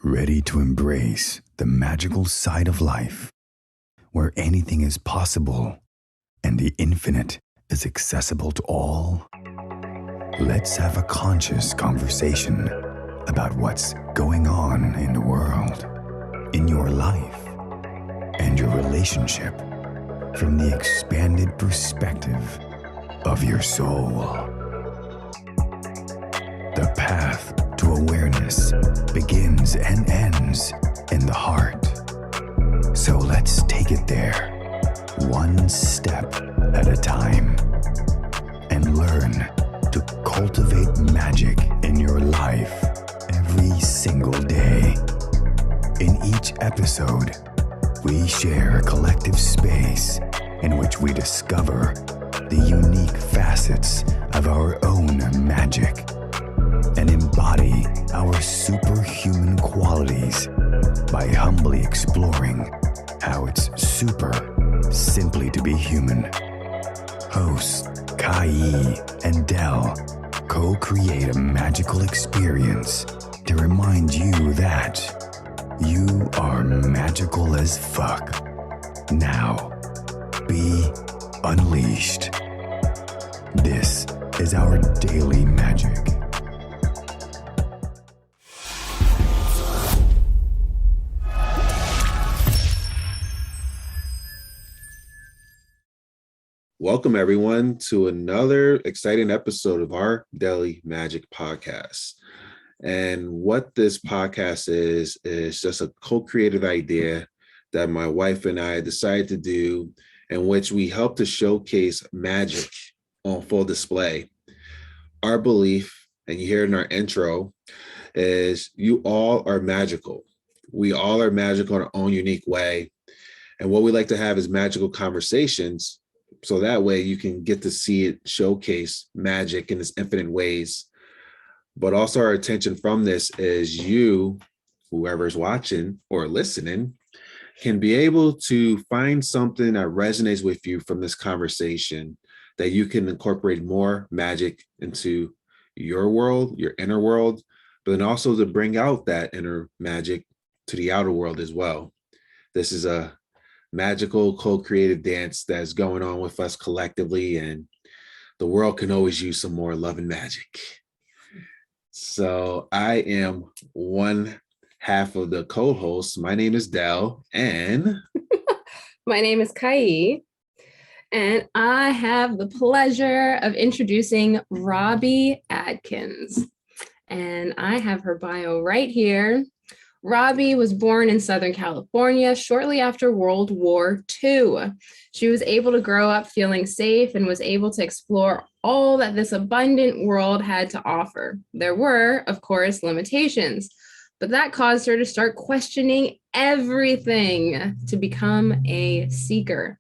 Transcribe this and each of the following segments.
Ready to embrace the magical side of life, where anything is possible and the infinite is accessible to all? Let's have a conscious conversation about what's going on in the world, in your life, and your relationship from the expanded perspective of your soul. The path to awareness begins and ends in the heart. So let's take it there, one step at a time, and learn to cultivate magic in your life every single day. In each episode, we share a collective space in which we discover the unique facets of our own magic and embody our superhuman qualities by humbly exploring how it's super simply to be human. Hosts Kai and Dell co-create a magical experience to remind you that you are magical as fuck. Now, be unleashed. This is our daily magic. Welcome, everyone, to another exciting episode of our Daily Magic Podcast. And what this podcast is just a co-created idea that my wife and I decided to do, in which we help to showcase magic on full display. Our belief, and you hear it in our intro, is you all are magical. We all are magical in our own unique way. And what we like to have is magical conversations, so that way you can get to see it showcase magic in its infinite ways. But also our attention from this is you, whoever's watching or listening, can be able to find something that resonates with you from this conversation, that you can incorporate more magic into your world, your inner world, but then also to bring out that inner magic to the outer world as well. This is a magical co-creative dance that's going on with us collectively, and the world can always use some more love and magic. So I am one half of the co-hosts. My name is Dell, and my name is Kai, and I have the pleasure of introducing Robbie Adkins, and I have her bio right here. Robbie was born in Southern California shortly after World War II. She was able to grow up feeling safe and was able to explore all that this abundant world had to offer. There were, of course, limitations, but that caused her to start questioning everything to become a seeker.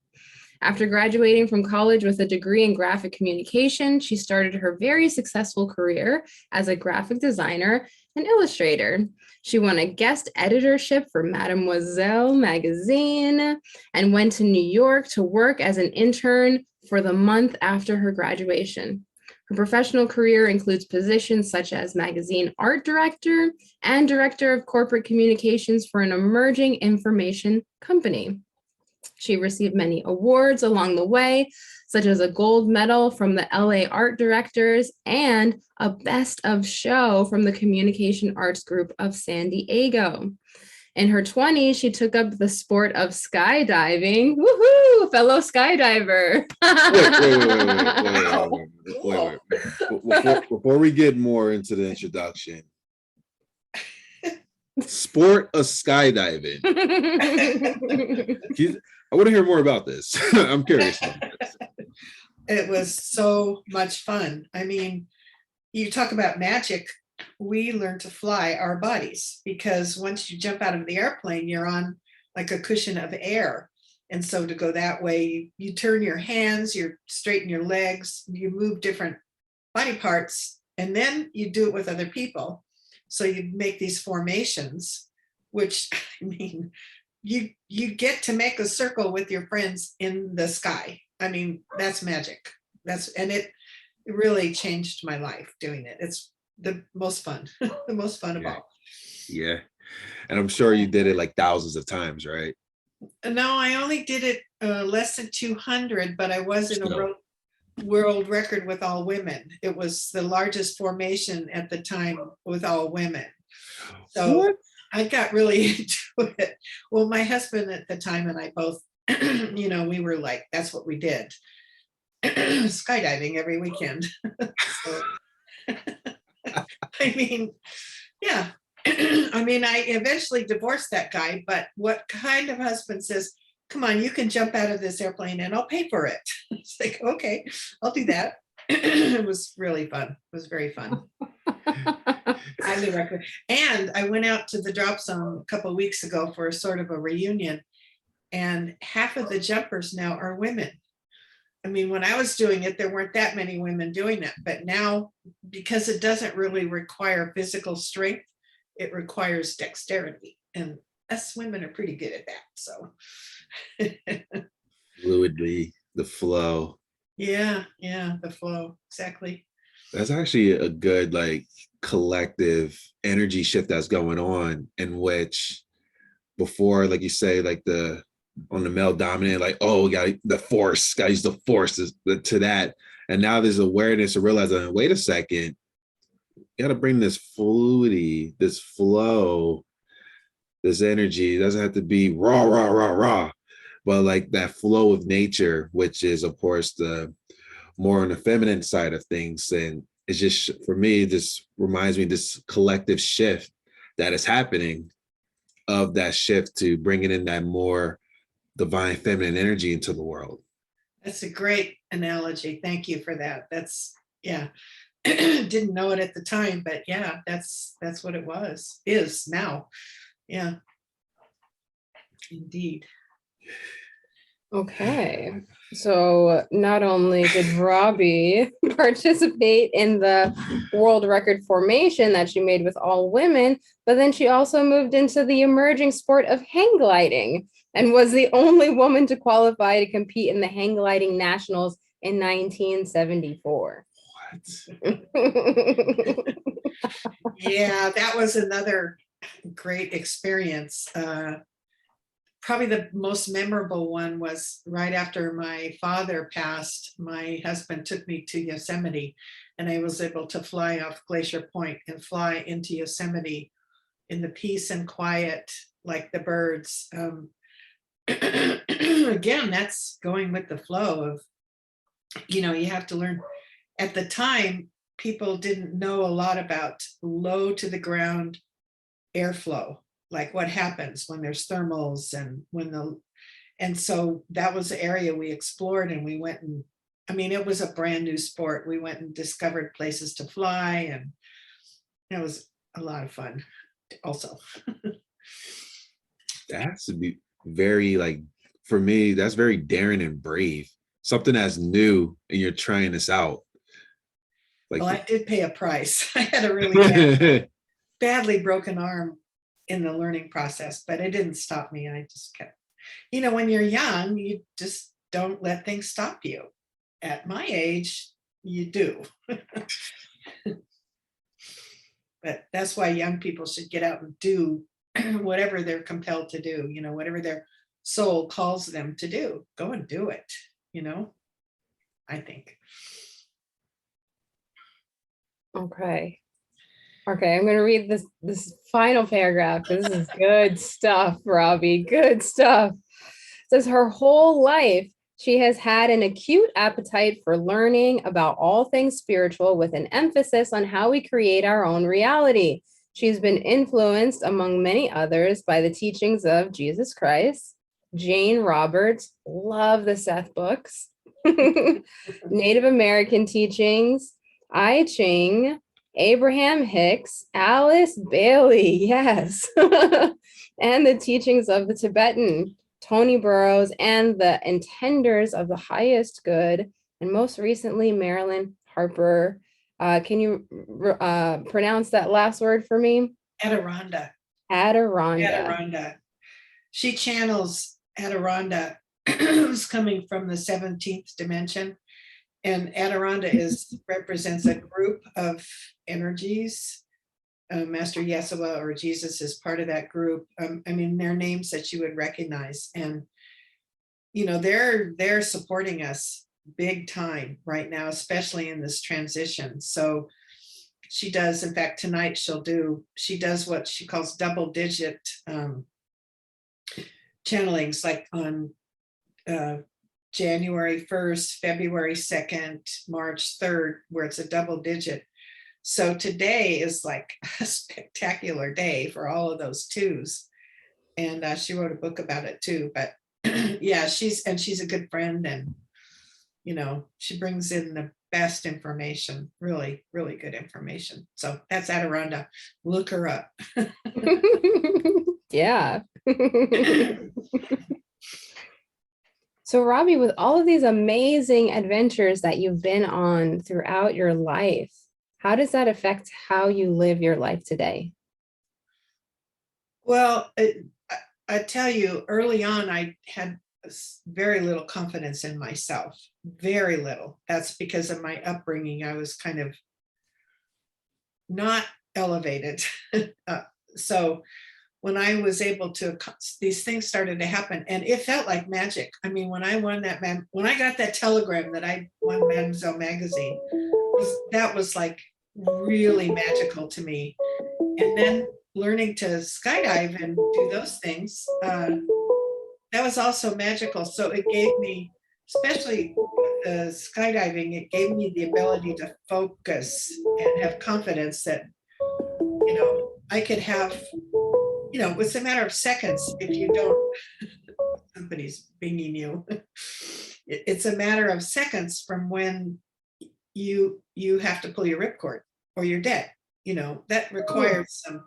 After graduating from college with a degree in graphic communication, she started her very successful career as a graphic designer and illustrator. She won a guest editorship for Mademoiselle Magazine and went to New York to work as an intern for the month after her graduation. Her professional career includes positions such as magazine art director and director of corporate communications for an emerging information company. She received many awards along the way, such as a gold medal from the LA Art Directors and a Best of Show from the Communication Arts Group of San Diego. In her 20s, she took up the sport of skydiving. Woohoo! Fellow skydiver. Wait. Before we get more into the introduction, sport of skydiving. I want to hear more about this. I'm curious about this. It was so much fun. I mean, you talk about magic. We learn to fly our bodies, because once you jump out of the airplane, you're on like a cushion of air. And so to go that way, you turn your hands, you straighten your legs, you move different body parts, and then you do it with other people. So you make these formations, which, I mean, you get to make a circle with your friends in the sky. I mean, that's magic. It really changed my life doing it. It's the most fun, the most fun of all. Yeah. And I'm sure you did it like thousands of times, right? No, I only did it less than 200, but I was in a So, world record with all women. It was the largest formation at the time with all women. So what? I got really into it. Well, my husband at the time and I both, we were like, that's what we did. Skydiving every weekend. So, I mean, yeah. I mean, I eventually divorced that guy, but what kind of husband says, come on, you can jump out of this airplane and I'll pay for it? It's like, okay, I'll do that. It was really fun. It was very fun. Highly recommend. And I went out to the drop zone a couple of weeks ago for a sort of a reunion, and half of the jumpers now are women. I mean, when I was doing it, there weren't that many women doing that, but now, because it doesn't really require physical strength, it requires dexterity, and us women are pretty good at that. So Fluidly, the flow. yeah, the flow, exactly. That's actually a good like collective energy shift that's going on, in which before, like you say, like the on the male dominant, like, oh, we got the force, got to use the force to that. And now there's awareness of realizing, wait a second, you got to bring this fluidity, this flow, this energy. It doesn't have to be raw, raw, raw, raw, but like that flow of nature, which is, of course, the more on the feminine side of things. And it's just, for me, this reminds me this collective shift that is happening, of that shift to bringing in that more divine feminine energy into the world. That's a great analogy. Thank you for that. That's, yeah. Didn't know it at the time, but yeah, that's what it is now. Yeah, indeed. Okay. So not only did Robbie participate in the world record formation that she made with all women, but then she also moved into the emerging sport of hang gliding and was the only woman to qualify to compete in the hang gliding nationals in 1974. Yeah, that was another great experience. Probably the most memorable one was right after my father passed. My husband took me to Yosemite, and I was able to fly off Glacier Point and fly into Yosemite in the peace and quiet, like the birds. Again, that's going with the flow of, you have to learn. At the time, people didn't know a lot about low to the ground airflow, like what happens when there's thermals and so that was the area we explored, and we went and, I mean, it was a brand new sport. We went and discovered places to fly, and it was a lot of fun also. That has to be very, like, for me, that's very daring and brave. Something that's new and you're trying this out. Like, Well, I did pay a price. I had a really badly broken arm in the learning process, but it didn't stop me. I just kept, when you're young, you just don't let things stop you. At my age, you do. But that's why young people should get out and do whatever they're compelled to do, whatever their soul calls them to do. Go and do it, I think. Okay, I'm going to read this final paragraph. This is good stuff, Robbie. Good stuff. It says her whole life she has had an acute appetite for learning about all things spiritual, with an emphasis on how we create our own reality. She's been influenced, among many others, by the teachings of Jesus Christ, Jane Roberts, love the Seth books, Native American teachings, I Ching, Abraham Hicks, Alice Bailey, yes, and the teachings of the Tibetan, Tony Burroughs, and the Intenders of the Highest Good, and most recently, Marilyn Harper. Can you pronounce that last word for me? Adironda. She channels Adironda, who's coming from the 17th dimension. And Adironda represents a group of energies, Master Yeshua or Jesus is part of that group. I mean, they're names that you would recognize, and they're supporting us big time right now, especially in this transition. So she does, in fact, tonight she does what she calls double digit channelings, like on January 1st, February 2nd, March 3rd, where it's a double digit. So today is like a spectacular day for all of those twos. And she wrote a book about it too. But yeah, she's a good friend, and she brings in the best information, really, really good information. So that's Adironda. Look her up. Yeah. So Robbie, with all of these amazing adventures that you've been on throughout your life, how does that affect how you live your life today? Well, I tell you, early on, I had very little confidence in myself, very little. That's because of my upbringing. I was kind of not elevated. So when I was able to, these things started to happen, and it felt like magic. I mean, when I won when I got that telegram that I won Mademoiselle Magazine, that was like really magical to me. And then learning to skydive and do those things, that was also magical. So it gave me, especially with the skydiving, it gave me the ability to focus and have confidence that, I could have, it's a matter of seconds if you don't, somebody's binging you. It's a matter of seconds from when you have to pull your ripcord or you're dead. That requires some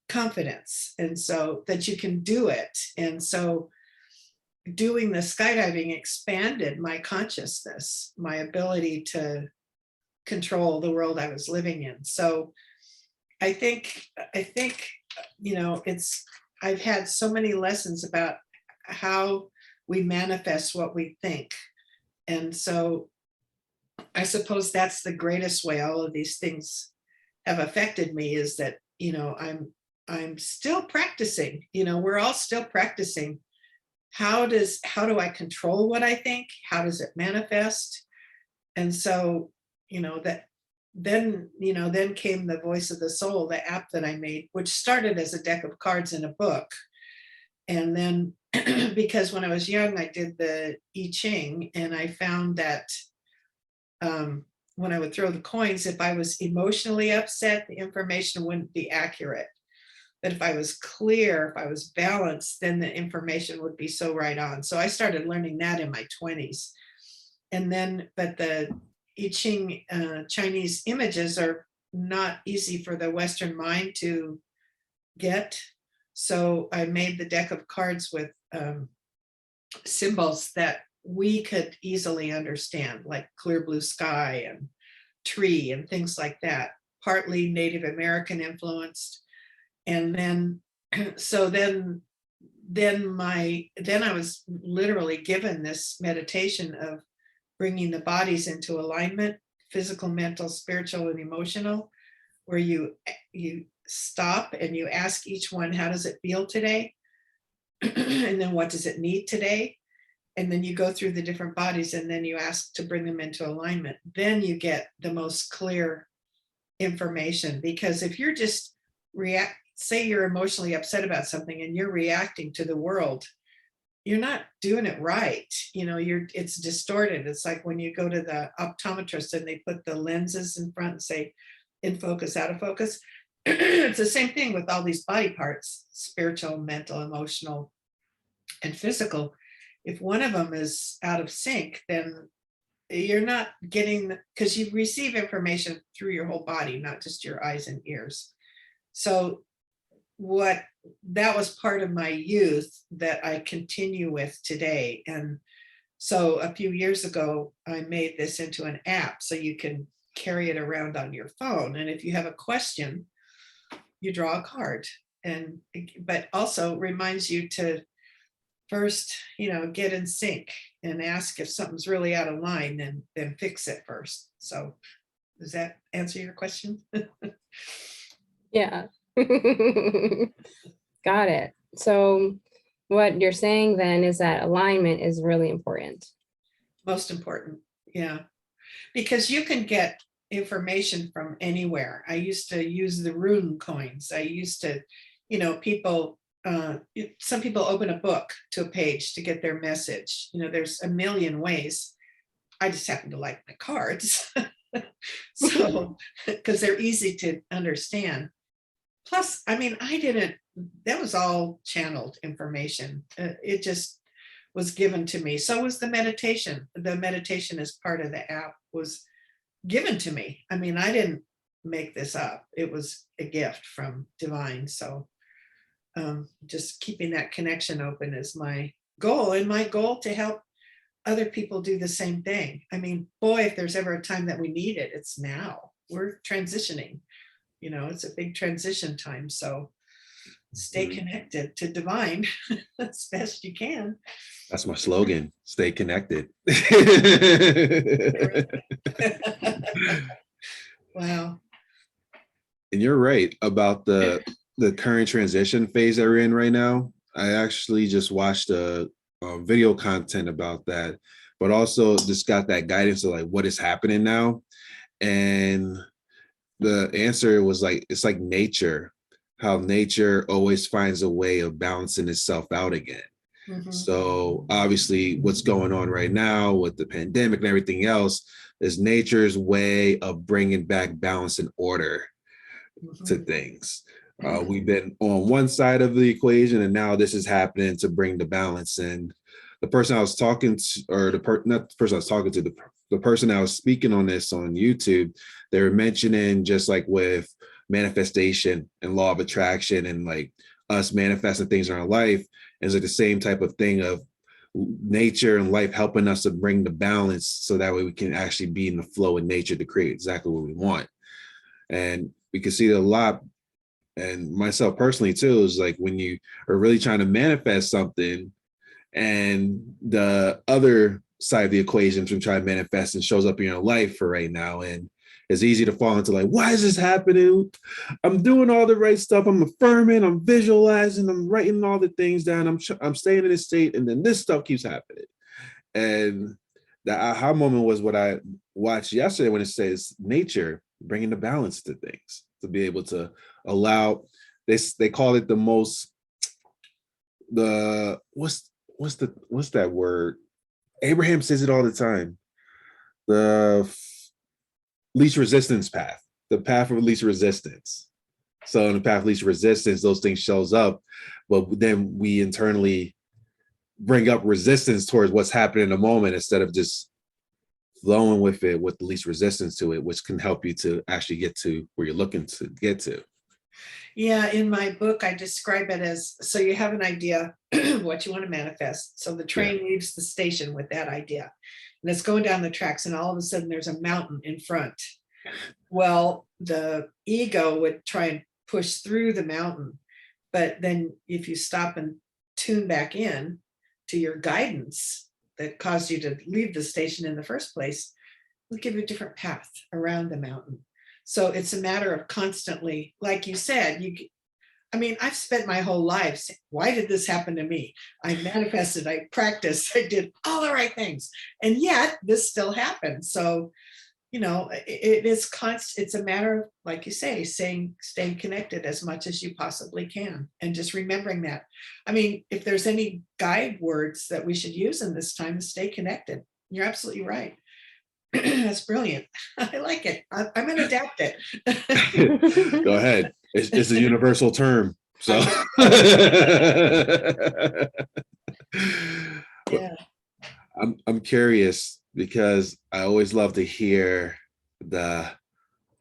confidence, and so that you can do it. And so doing the skydiving expanded my consciousness, my ability to control the world I was living in. So I think I've had so many lessons about how we manifest what we think. And so I suppose that's the greatest way all of these things have affected me, is that, I'm still practicing. We're all still practicing. How do I control what I think? How does it manifest? And so, then came the Voice of the Soul, the app that I made, which started as a deck of cards in a book. And then because when I was young, I did the I Ching, and I found that when I would throw the coins, if I was emotionally upset, the information wouldn't be accurate. But if I was clear, if I was balanced, then the information would be so right on. So I started learning that in my 20s. And then, but the I Ching Chinese images are not easy for the Western mind to get. So I made the deck of cards with symbols that we could easily understand, like clear blue sky and tree and things like that, partly Native American influenced. And then, so then I was literally given this meditation of bringing the bodies into alignment, physical, mental, spiritual, and emotional, where you stop and you ask each one, how does it feel today? And then what does it need today? And then you go through the different bodies, and then you ask to bring them into alignment. Then you get the most clear information. Because if you're just say you're emotionally upset about something and you're reacting to the world, you're not doing it right. It's distorted. It's like when you go to the optometrist and they put the lenses in front and say, in focus, out of focus. It's the same thing with all these body parts, spiritual, mental, emotional, and physical. If one of them is out of sync, then you're not getting, because you receive information through your whole body, not just your eyes and ears. So that was part of my youth that I continue with today. And so a few years ago, I made this into an app so you can carry it around on your phone. And if you have a question, you draw a card. But also reminds you to first, get in sync and ask if something's really out of line, then fix it first. So does that answer your question? Yeah. Got it. So what you're saying then is that alignment is really important. Most important. Yeah. Because you can get information from anywhere. I used to use the rune coins. I used to, people, some people open a book to a page to get their message. There's a million ways. I just happen to like my cards. So, because they're easy to understand. Plus, that was all channeled information. It just was given to me. So was the meditation. The meditation as part of the app was given to me. I didn't make this up. It was a gift from divine. So just keeping that connection open is my goal, and my goal to help other people do the same thing. Boy, if there's ever a time that we need it, it's now. We're transitioning. It's a big transition time. So stay connected to divine as best you can. That's my slogan. Stay connected. Wow. And you're right about the current transition phase that we're in right now. I actually just watched a video content about that, but also just got that guidance of like what is happening now. And the answer was like, it's like nature, how nature always finds a way of balancing itself out again. Mm-hmm. So obviously what's going on right now with the pandemic and everything else is nature's way of bringing back balance and order to things. We've been on one side of the equation, and now this is happening to bring the balance. And the person I was talking to, or not the person I was talking to, the person I was speaking on this on YouTube, they were mentioning just like with manifestation and law of attraction and like us manifesting things in our life is like the same type of thing of nature and life helping us to bring the balance so that way we can actually be in the flow of nature to create exactly what we want. And we can see it a lot, and myself personally too, is like when you are really trying to manifest something and the other side of the equation from trying to manifest and shows up in your life for right now, and it's easy to fall into like, why is this happening? I'm doing all the right stuff. I'm affirming, I'm visualizing, I'm writing all the things down. I'm staying in this state, and then this stuff keeps happening. And the aha moment was what I watched yesterday when it says nature bringing the balance to things, to be able to allow this. They call it what's that word? Abraham says it all the time. The least resistance path, the path of least resistance. So in the path of least resistance, those things shows up, but then we internally bring up resistance towards what's happening in the moment instead of just flowing with it with the least resistance to it, which can help you to actually get to where you're looking to get to. Yeah, in my book, I describe it as, so you have an idea what you want to manifest. So the train leaves the station with that idea, and it's going down the tracks, and all of a sudden there's a mountain in front. Well, the ego would try and push through the mountain, but then if you stop and tune back in to your guidance that caused you to leave the station in the first place, it'll give you a different path around the mountain. So it's a matter of constantly, like you said, I've spent my whole life saying, why did this happen to me? I manifested, I practiced, I did all the right things, and yet this still happens. So, it is constant. It's a matter of, like you say, staying connected as much as you possibly can, and just remembering that. If there's any guide words that we should use in this time, to stay connected. You're absolutely right. That's brilliant. I like it. I'm going to adapt it. Go ahead. It's a universal term. So yeah. I'm curious, because I always love to hear the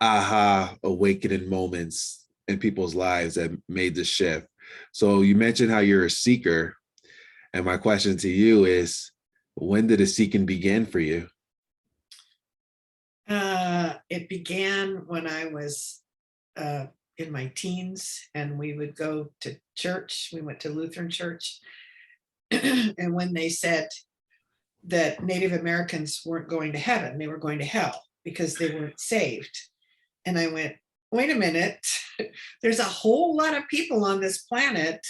aha awakening moments in people's lives that made the shift. So you mentioned how you're a seeker. And my question to you is, when did the seeking begin for you? It began when I was in my teens, and we would go to church. We went to Lutheran church. And when they said that Native Americans weren't going to heaven, they were going to hell because they weren't saved. And I went, wait a minute. there's a whole lot of people on this planet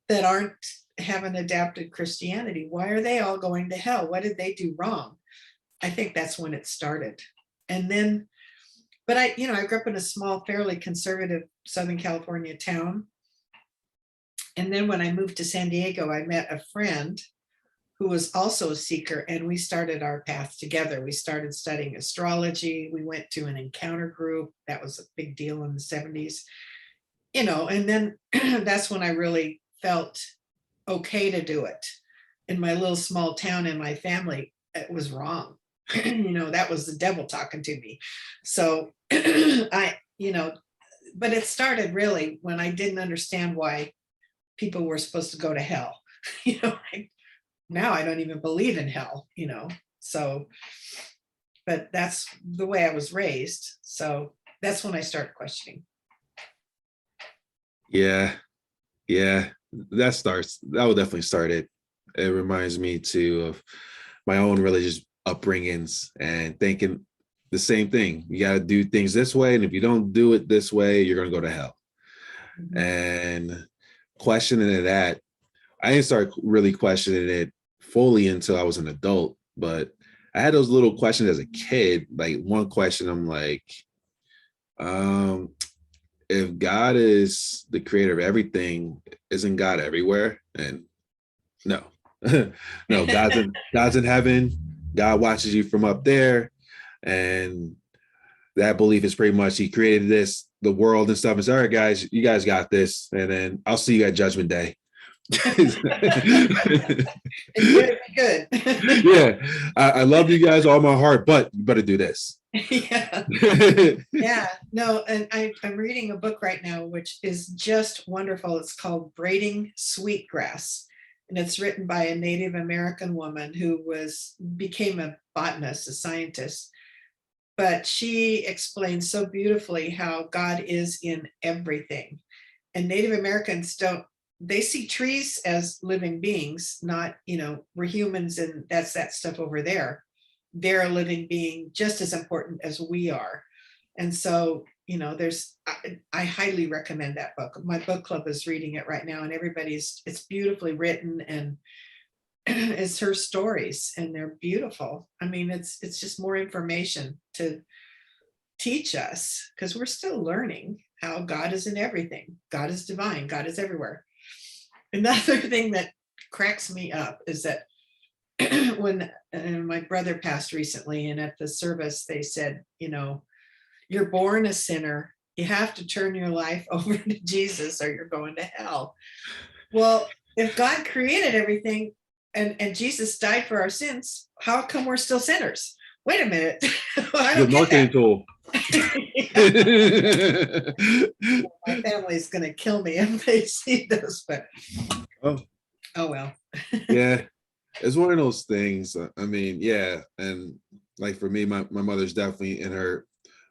that haven't adapted Christianity. Why are they all going to hell? What did they do wrong? I think that's when it started. And then, but I grew up in a small, fairly conservative Southern California town. And then when I moved to San Diego, I met a friend who was also a seeker, and we started our path together. We started studying astrology. We went to an encounter group. That was a big deal in the 70s, and then that's when I really felt okay to do it. In my little small town, in my family, it was wrong. That was the devil talking to me. So but it started really when I didn't understand why people were supposed to go to hell. Now I don't even believe in hell, so, but that's the way I was raised. So that's when I started questioning. Yeah. That will definitely start it. It reminds me too of my own religious upbringings and thinking the same thing. You got to do things this way. And if you don't do it this way, you're going to go to hell. Mm-hmm. And questioning that, I didn't start really questioning it fully until I was an adult, but I had those little questions as a kid. Like one question, I'm like, if God is the creator of everything, isn't God everywhere? And no, no, God's in heaven. God watches you from up there. And that belief is pretty much he created the world and stuff. And said, all right, guys, you guys got this. And then I'll see you at Judgment Day. Good. Yeah, I love you guys all my heart, but you better do this. Yeah, no, and I'm reading a book right now which is just wonderful. It's called Braiding Sweetgrass, and it's written by a Native American woman who became a botanist, a scientist, but she explains so beautifully how God is in everything. And Native Americans they see trees as living beings, not, we're humans and that's that stuff over there. They're a living being just as important as we are. And so, I highly recommend that book. My book club is reading it right now, and it's beautifully written, and it's her stories, and they're beautiful. I mean, it's just more information to teach us, because we're still learning how God is in everything. God is divine. God is everywhere. Another thing that cracks me up is that when my brother passed recently, and at the service they said, you're born a sinner. You have to turn your life over to Jesus or you're going to hell. Well, if God created everything and Jesus died for our sins, how come we're still sinners? Wait a minute. I don't get that. Tool. My family's going to kill me if they see this, but oh well. Yeah, it's one of those things. I mean, yeah, and like for me, my mother's definitely in her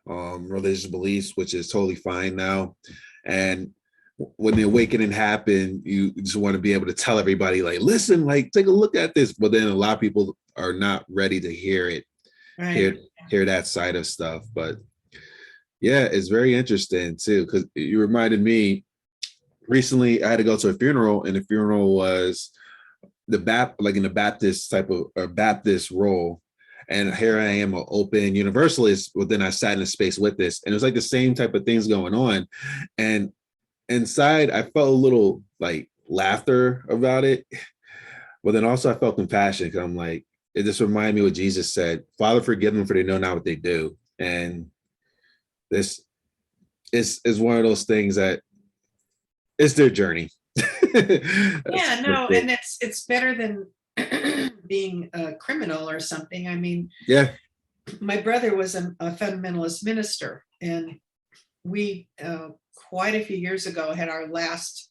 religious beliefs, which is totally fine now. And when the awakening happened, you just want to be able to tell everybody, like, listen, like, take a look at this. But then a lot of people are not ready to hear it, right. hear that side of stuff. But yeah, it's very interesting too, because you reminded me recently I had to go to a funeral, and the funeral was in the Baptist type of or Baptist role. And here I am, an open universalist, but then I sat in a space with this, and it was like the same type of things going on. And inside, I felt a little like laughter about it, but then also I felt compassion, because I'm like, it just reminded me what Jesus said, Father, forgive them, for they know not what they do. And this is one of those things that it's their journey. Yeah, no, and it's better than being a criminal or something. I mean, yeah, my brother was a fundamentalist minister, and we quite a few years ago had our last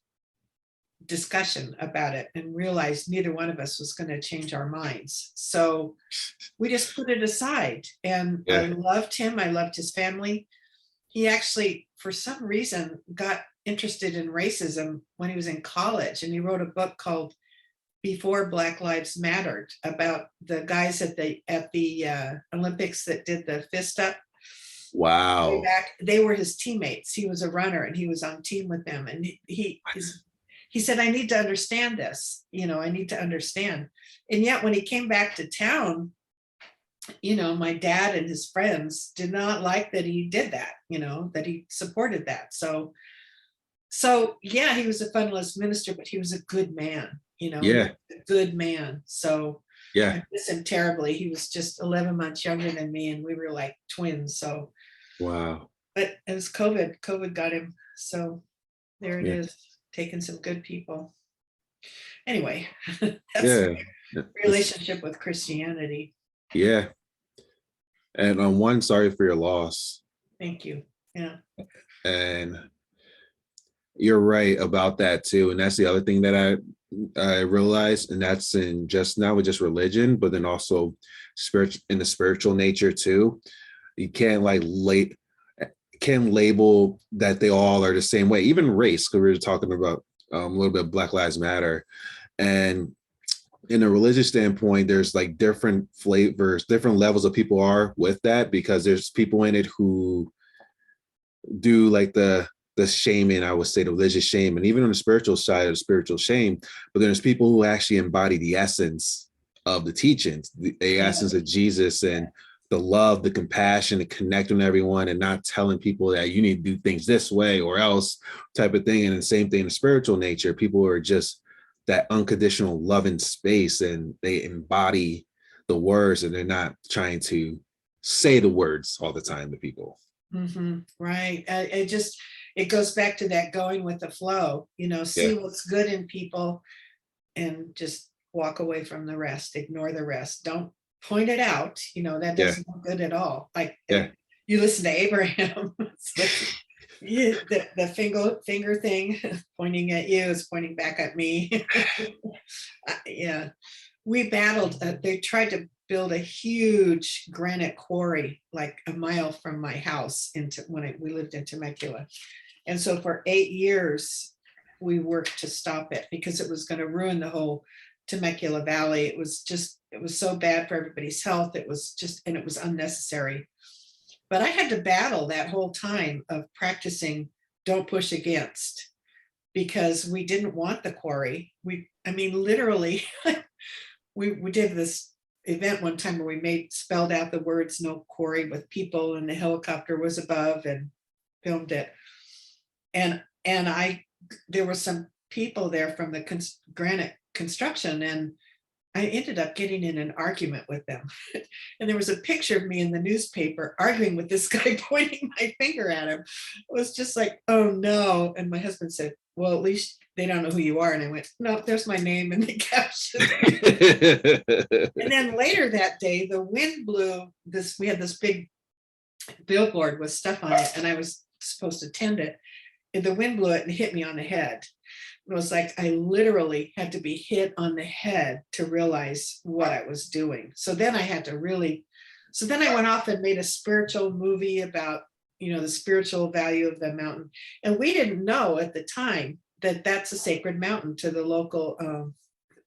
discussion about it and realized neither one of us was going to change our minds. So we just put it aside, and I loved him. I loved his family. He actually, for some reason, got interested in racism when he was in college, and he wrote a book called Before Black Lives Mattered, about the guys at the Olympics that did the fist up. Wow. back, they were his teammates. He was a runner and he was on team with them. And he said, I need to understand this, I need to understand. And yet when he came back to town, my dad and his friends did not like that he did that, that he supported that. So yeah, he was a fundamentalist minister, but he was a good man, Yeah. a good man. So Yeah. I miss him terribly. He was just 11 months younger than me and we were like twins. So, Wow. but it was COVID. COVID got him. So there it Yeah. is, taking some good people. Anyway, that's Yeah. my relationship with Christianity. Yeah. And on one, sorry for your loss. Thank you. Yeah. And you're right about that too. And that's the other thing that I realized, and that's in just not with just religion, but then also in the spiritual nature too. You can't can label that they all are the same way. Even race, because we were talking about a little bit of Black Lives Matter. And in a religious standpoint, there's like different flavors, different levels of people are with that, because there's people in it who do like the shaming, I would say, the religious shame, and even on the spiritual side of spiritual shame. But there's people who actually embody the essence of the teachings, the essence of Jesus, and the love, the compassion, the connecting with everyone, and not telling people that you need to do things this way or else type of thing. And the same thing in the spiritual nature, people are just that unconditional loving space, and they embody the words, and they're not trying to say the words all the time to people. Right. It goes back to that going with the flow, see what's good in people and just walk away from the rest, ignore the rest. Don't point it out. That doesn't look good at all. Like you listen to Abraham, the finger thing pointing at you is pointing back at me. Yeah. We battled, they tried to build a huge granite quarry like a mile from my house we lived in Temecula. And so for 8 years, we worked to stop it because it was going to ruin the whole Temecula Valley. It was so bad for everybody's health. It was unnecessary. But I had to battle that whole time of practicing don't push against, because we didn't want the quarry. Literally, we did this event one time where we spelled out the words no quarry with people, and the helicopter was above and filmed it. And there were some people there from the granite construction, and I ended up getting in an argument with them. And there was a picture of me in the newspaper arguing with this guy, pointing my finger at him. It was just like, oh no. And my husband said, well, at least they don't know who you are. And I went, no, there's my name in the caption. And then later that day, the wind blew we had this big billboard with stuff on it, and I was supposed to tend it. And the wind blew it and hit me on the head. It was like I literally had to be hit on the head to realize what I was doing. So then I went off and made a spiritual movie about, the spiritual value of the mountain. And we didn't know at the time that that's a sacred mountain to the local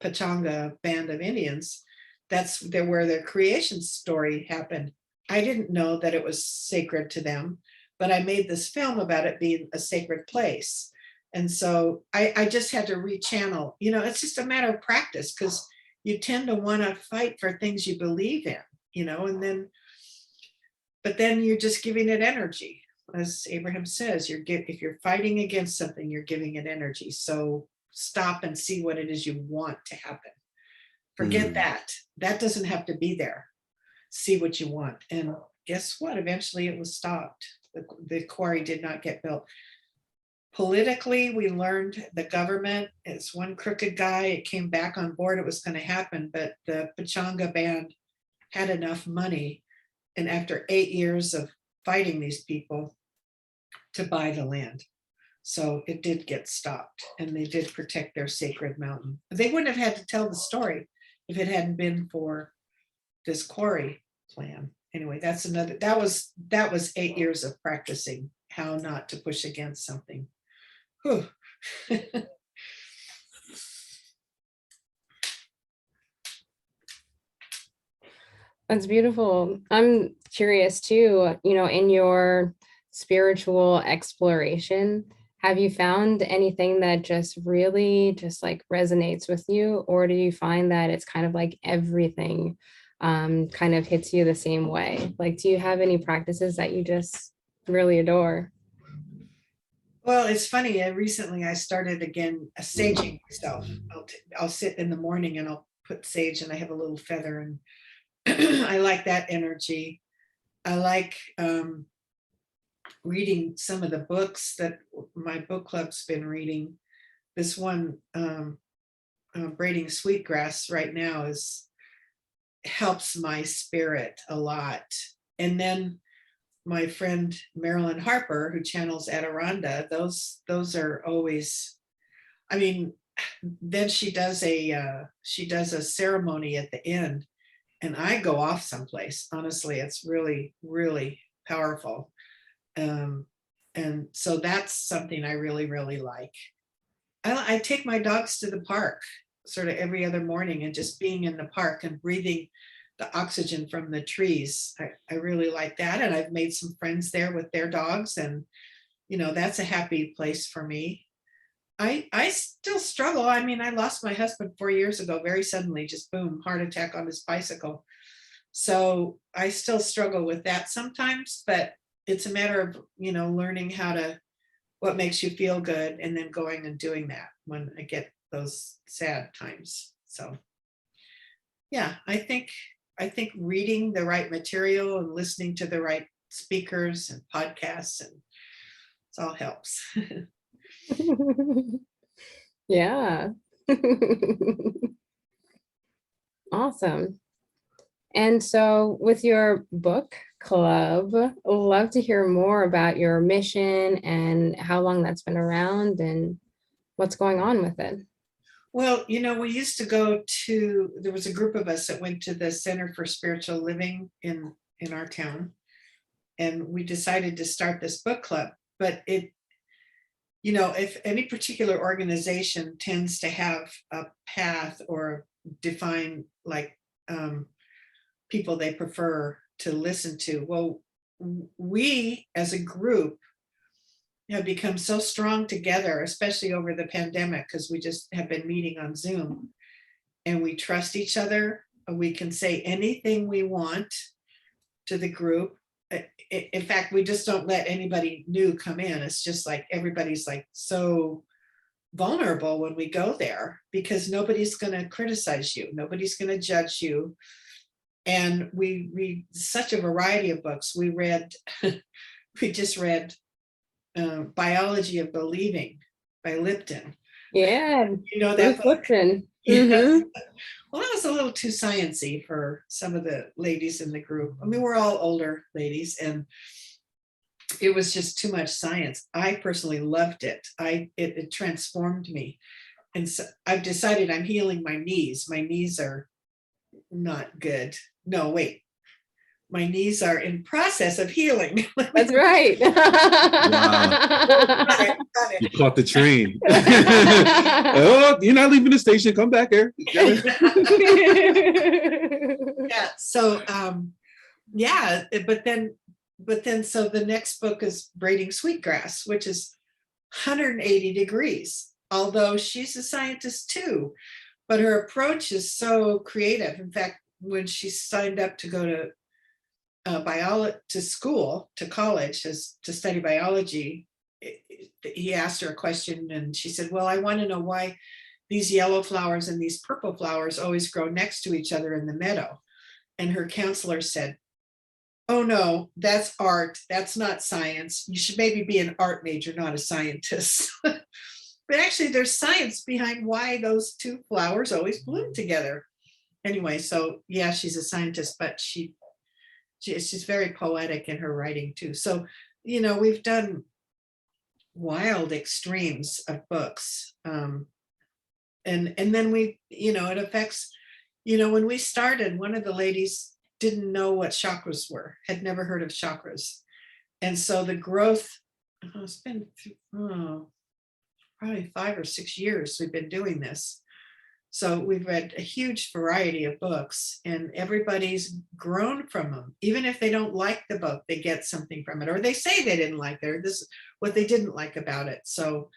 Pachanga band of Indians. That's where their creation story happened. I didn't know that it was sacred to them, but I made this film about it being a sacred place. And so I just had to rechannel, it's just a matter of practice, because you tend to want to fight for things you believe in, but then you're just giving it energy. As Abraham says, if you're fighting against something, you're giving it energy. So stop and see what it is you want to happen. Forget that. That doesn't have to be there. See what you want. And guess what? Eventually it was stopped. The quarry did not get built. Politically, we learned the government is one crooked guy. It came back on board. It was going to happen, but the Pachanga band had enough money, and after 8 years of fighting these people, to buy the land. So it did get stopped, and they did protect their sacred mountain. They wouldn't have had to tell the story if it hadn't been for this quarry plan. Anyway, that was 8 years of practicing how not to push against something. Whew. That's beautiful. I'm curious too, in your spiritual exploration, have you found anything that just really just like resonates with you? Or do you find that it's kind of like everything kind of hits you the same way? Like, do you have any practices that you just really adore? Well, it's funny. Recently, I started again saging myself. I'll sit in the morning and I'll put sage, and I have a little feather, and I like that energy. I like reading some of the books that my book club's been reading. This one, braiding sweetgrass, right now is helps my spirit a lot. And then my friend Marilyn Harper, who channels Adironda, those are always, I mean, then she does a ceremony at the end, and I go off someplace. Honestly, it's really, really powerful. And so that's something I really, really like. I take my dogs to the park sort of every other morning, and just being in the park and breathing the oxygen from the trees. I really like that. And I've made some friends there with their dogs, and that's a happy place for me. I still struggle. I mean, I lost my husband 4 years ago, very suddenly, just boom, heart attack on his bicycle. So I still struggle with that sometimes, but it's a matter of, learning what makes you feel good, and then going and doing that when I get those sad times. So yeah, I think reading the right material and listening to the right speakers and podcasts, and it all helps. Yeah. Awesome. And so, with your book club, love to hear more about your mission and how long that's been around and what's going on with it. Well, we used to there was a group of us that went to the Center for Spiritual Living in our town, and we decided to start this book club. But if any particular organization tends to have a path or define like people they prefer to listen to, well, we as a group have become so strong together, especially over the pandemic, because we just have been meeting on Zoom, and we trust each other. We can say anything we want to the group. In fact, we just don't let anybody new come in. It's just like everybody's like so vulnerable when we go there, because nobody's going to criticize you. Nobody's going to judge you. And we read such a variety of books. We just read Biology of Believing by Lipton. Yeah, that book? Lipton. Yes. Mm-hmm. Well, that was a little too sciencey for some of the ladies in the group. I mean, we're all older ladies, and it was just too much science. I personally loved it. It transformed me. And so I've decided I'm healing my knees. My knees are not good. No, wait. My knees are in process of healing. That's right. Wow. Got it. You caught the train. Oh, you're not leaving the station. Come back here. Yeah. So, yeah, but then, so the next book is Braiding Sweetgrass, which is 180 degrees, although she's a scientist too, but her approach is so creative. In fact, when she signed up to go to college to study biology, he asked her a question, and she said, well, I want to know why these yellow flowers and these purple flowers always grow next to each other in the meadow. And her counselor said, oh no, that's art. That's not science. You should maybe be an art major, not a scientist. But actually there's science behind why those two flowers always bloom together. Anyway, so yeah, she's a scientist, but she's very poetic in her writing too. So, we've done wild extremes of books. And then it affects, when we started, one of the ladies didn't know what chakras were, had never heard of chakras. And so the growth, it's been probably 5 or 6 years we've been doing this. So we've read a huge variety of books, and everybody's grown from them. Even if they don't like the book, they get something from it, or they say they didn't like it, or this is what they didn't like about it. So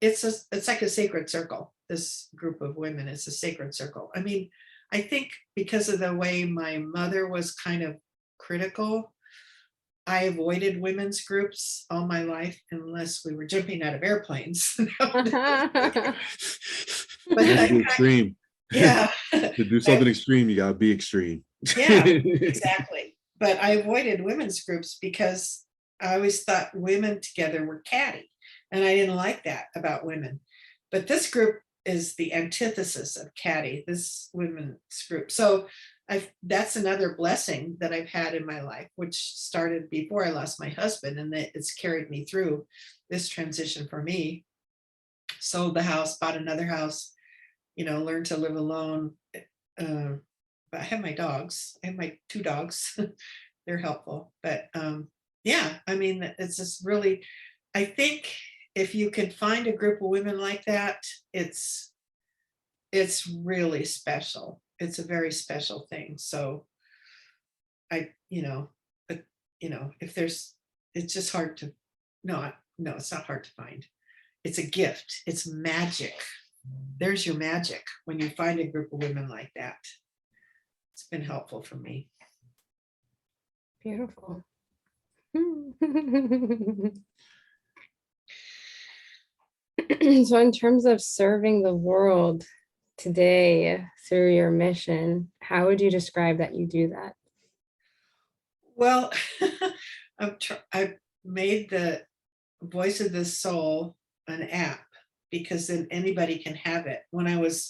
it's like a sacred circle. This group of women is a sacred circle. I mean, I think because of the way my mother was kind of critical, I avoided women's groups all my life unless we were jumping out of airplanes. But That's the extreme. yeah. To do something extreme, you gotta be extreme. Yeah, exactly. But I avoided women's groups because I always thought women together were catty, and I didn't like that about women. But this group is the antithesis of catty, this women's group. So that's another blessing that I've had in my life, which started before I lost my husband, and that it's carried me through this transition for me. Sold the house, bought another house, learned to live alone. But I have my dogs. I have my 2 dogs. They're helpful. But yeah, I mean, it's just really, I think if you can find a group of women like that, it's really special. It's a very special thing. So if there's, it's just hard to, no, it's not hard to find. It's a gift. It's magic. There's your magic when you find a group of women like that. It's been helpful for me. Beautiful. So in terms of serving the world today through your mission, how would you describe that you do that? Well, I've made the Voice of the Soul an app, because then anybody can have it. When I was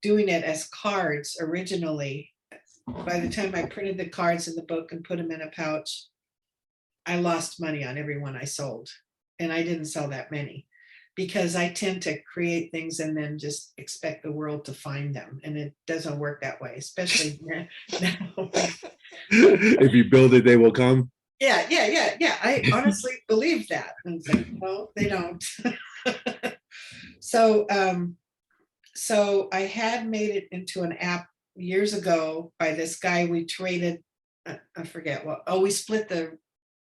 doing it as cards originally, by the time I printed the cards in the book and put them in a pouch, I lost money on every one I sold. And I didn't sell that many, because I tend to create things and then just expect the world to find them. And it doesn't work that way, especially now. If you build it, they will come. Yeah. I honestly believe that. And it's like, no, they don't. So I had made it into an app years ago by this guy. We traded, I forget what, we split the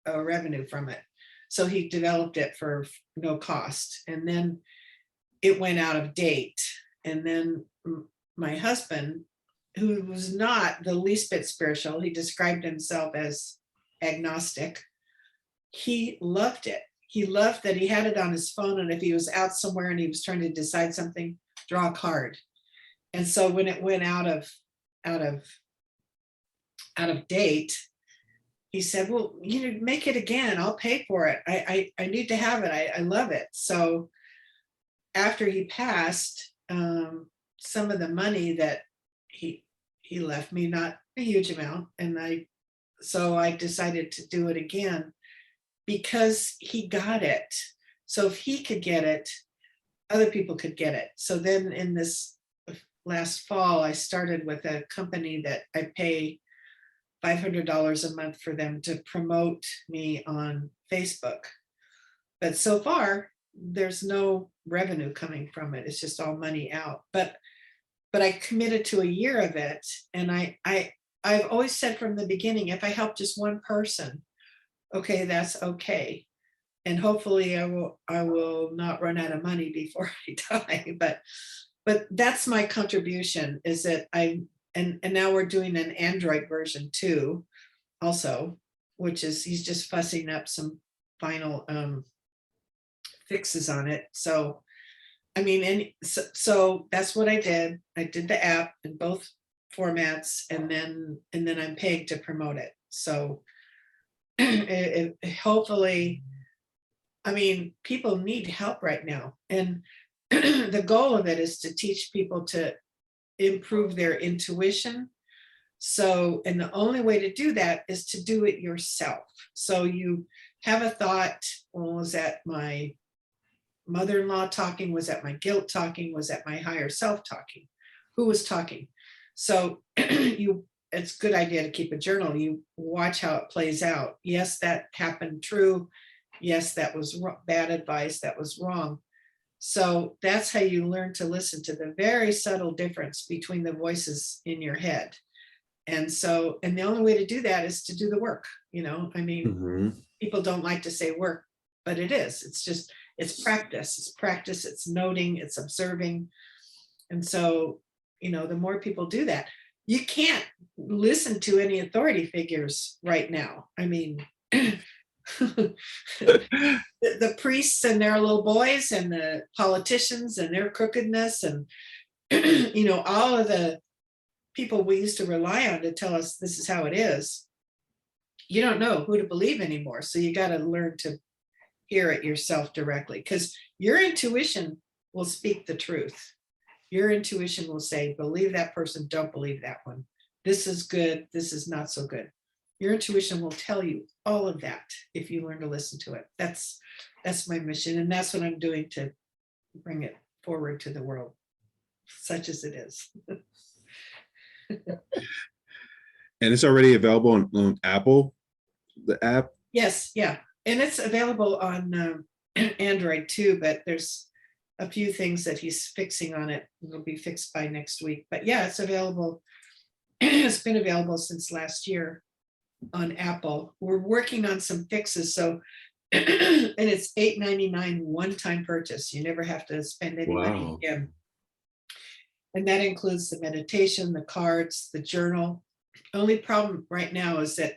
revenue from it. So he developed it for no cost. And then it went out of date. And then my husband, who was not the least bit spiritual, he described himself as agnostic. He loved it. He loved that he had it on his phone, and if he was out somewhere and he was trying to decide something, draw a card. And so when it went out of date, he said, well, make it again. I'll pay for it. I need to have it. I love it. So after he passed, some of the money that he left me, not a huge amount, and so I decided to do it again because he got it. So if he could get it, other people could get it. So then in this last fall, I started with a company that I pay $500 a month for them to promote me on Facebook. But so far, there's no revenue coming from it. It's just all money out. But I committed to a year of it. And I've always said from the beginning, if I help just one person, okay, that's okay. And hopefully I will not run out of money before I die. But that's my contribution, is that and now we're doing an Android version too, also, which is, he's just fussing up some final fixes on it. So, I mean, so that's what I did. I did the app in both formats, and then I'm paid to promote it. So hopefully, I mean, people need help right now. And the goal of it is to teach people to improve their intuition. So, and the only way to do that is to do it yourself. So you have a thought, well, was that my mother-in-law talking? Was that my guilt talking? Was that my higher self talking? Who was talking? So it's a good idea to keep a journal. You watch how it plays out. Yes, that happened, true. Yes, that was bad advice. That was wrong. So that's how you learn to listen to the very subtle difference between the voices in your head. And so, and the only way to do that is to do the work. I mean, Mhm. people don't like to say work, but it is. It's just, it's practice, it's noting, it's observing. And so, the more people do that, you can't listen to any authority figures right now. I mean, the priests and their little boys and the politicians and their crookedness and, all of the people we used to rely on to tell us this is how it is. You don't know who to believe anymore. So you got to learn to hear it yourself directly, because your intuition will speak the truth. Your intuition will say, believe that person, don't believe that one. This is good, this is not so good. Your intuition will tell you all of that if you learn to listen to it. That's my mission, and that's what I'm doing to bring it forward to the world, such as it is. And it's already available on Apple, the app? Yes, yeah. And it's available on Android too, but there's a few things that he's fixing on it. It'll be fixed by next week. But yeah, it's available. It's been available since last year on Apple. We're working on some fixes. So, and it's $8.99 one-time purchase. You never have to spend any money Wow. again. And that includes the meditation, the cards, the journal. Only problem right now is that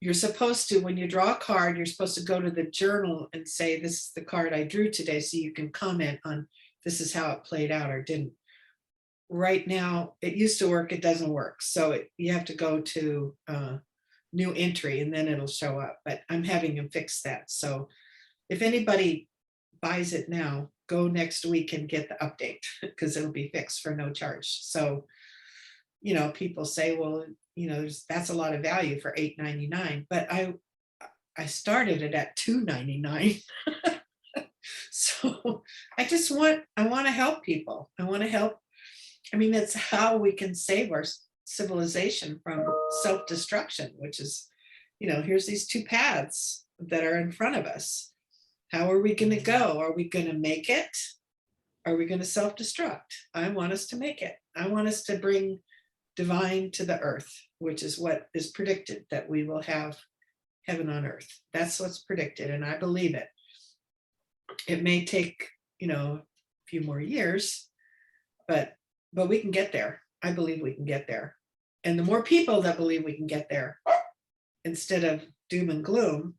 you're supposed to, when you draw a card, you're supposed to go to the journal and say, this is the card I drew today, so you can comment on this is how it played out or didn't. Right now, it used to work, it doesn't work. So you have to go to new entry and then it'll show up, but I'm having him fix that. So if anybody buys it now, go next week and get the update, because it'll be fixed for no charge. So, people say, well, that's a lot of value for $8.99, but I started it at $2.99. So I want to help people. I want to help. I mean, that's how we can save our civilization from self-destruction, which is, here's these two paths that are in front of us. How are we going to go? Are we going to make it? Are we going to self-destruct? I want us to make it. I want us to bring divine to the earth, which is what is predicted, that we will have heaven on earth. That's what's predicted, and I believe it. It may take, a few more years, but we can get there. I believe we can get there. And the more people that believe we can get there, instead of doom and gloom,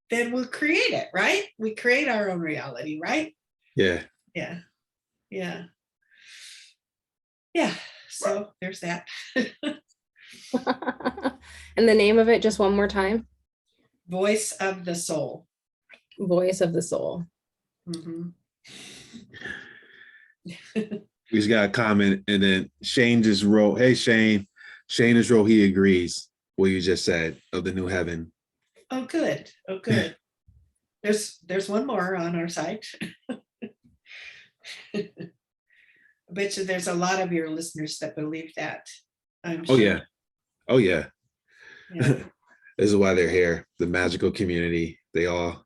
then we'll create it, right? We create our own reality, right? Yeah. Yeah. Yeah. Yeah. So there's that. And the name of it, just one more time. Voice of the Soul. Voice of the Soul. Mm-hmm. We just got a comment, and then Shane just wrote, hey, Shane just wrote he agrees what you just said of the new heaven. Oh, good. Oh, good. There's one more on our site. I bet you there's a lot of your listeners that believe that. I'm sure. Oh, yeah. Oh, yeah. Yeah. This is why they're here. The magical community. They all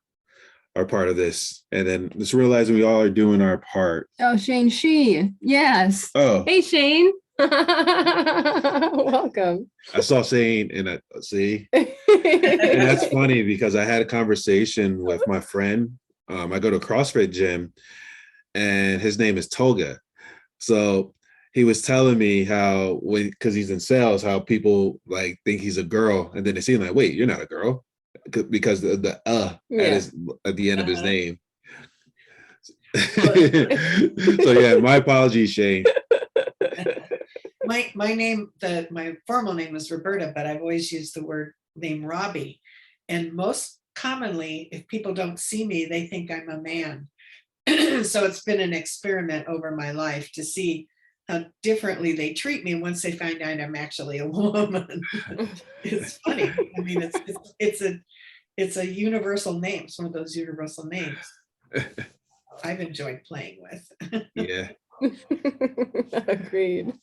are part of this. And then just realizing we all are doing our part. Oh, Shane She. Yes. Oh. Hey, Shane. Welcome. I saw Shane and I see. And that's funny because I had a conversation with my friend. I go to a CrossFit gym and his name is Toga. So he was telling me how because he's in sales, how people like think he's a girl, and then they see him like, wait, you're not a girl, because the at the end of his name. So yeah, my apologies, Shane. My name, my formal name is Roberta, but I've always used the name Robbie. And most commonly, if people don't see me, they think I'm a man. So it's been an experiment over my life to see how differently they treat me once they find out I'm actually a woman. It's funny. I mean, it's a universal name. It's one of those universal names I've enjoyed playing with. Yeah. Agreed.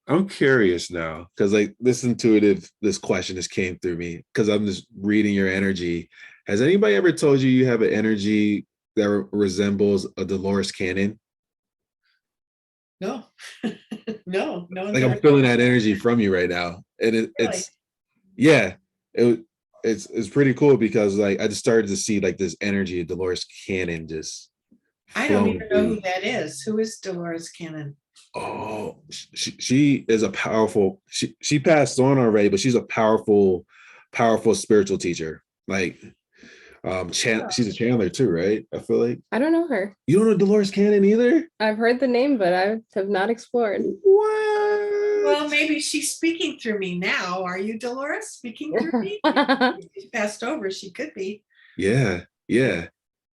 I'm curious now, because like this question just came through me because I'm just reading your energy. Has anybody ever told you you have an energy that resembles a Dolores Cannon? No, no, no one's Like I'm ever feeling that energy from you right now, and really. it's yeah, it's pretty cool because like I just started to see like this energy of Dolores Cannon just I don't flowing even know through. who that is. Who is Dolores Cannon? Oh, she is a powerful. She passed on already, but she's a powerful spiritual teacher. Like she's a Chandler too, right? I feel like I don't know her. you don't know Dolores Cannon either. I've heard the name, but I have not explored. What? Well, maybe she's speaking through me now. Are you Dolores speaking through me? She's passed over. She could be. Yeah, yeah.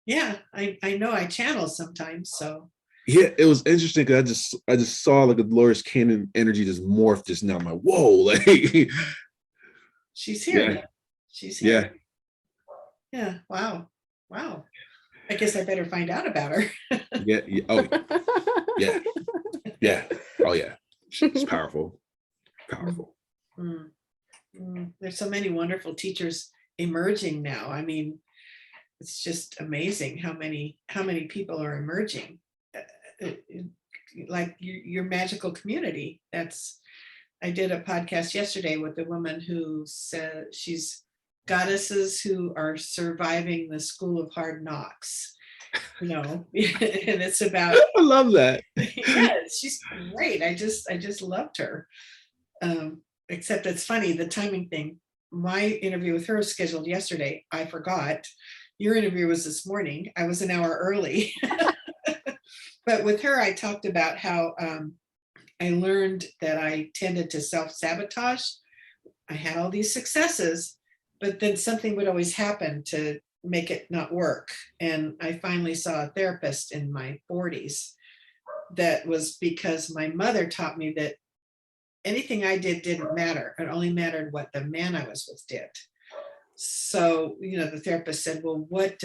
Yeah, I know I channel sometimes. So Yeah, it was interesting because I just saw like a Dolores Cannon energy just morph just now. I'm like, whoa, like she's here. yeah, Now. She's yeah, here. Yeah. Wow. Wow. I guess I better find out about her. yeah, yeah. Oh, yeah, yeah. Oh, yeah. It's powerful, powerful. Mm, There's so many wonderful teachers emerging now. I mean, it's just amazing how many people are emerging. Like your magical community. I did a podcast yesterday with a woman who said she's goddesses who are surviving the school of hard knocks, and it's about I love that. yeah, she's great. I just loved her. Except it's funny, the timing thing. My interview with her was scheduled yesterday. I forgot. Your interview was this morning. I was an hour early. But with her, I talked about how I learned that I tended to self-sabotage. I had all these successes, but then something would always happen to make it not work. And I finally saw a therapist in my 40s. That was because my mother taught me that anything I did didn't matter. It only mattered what the man I was with did. So, the therapist said, well, what's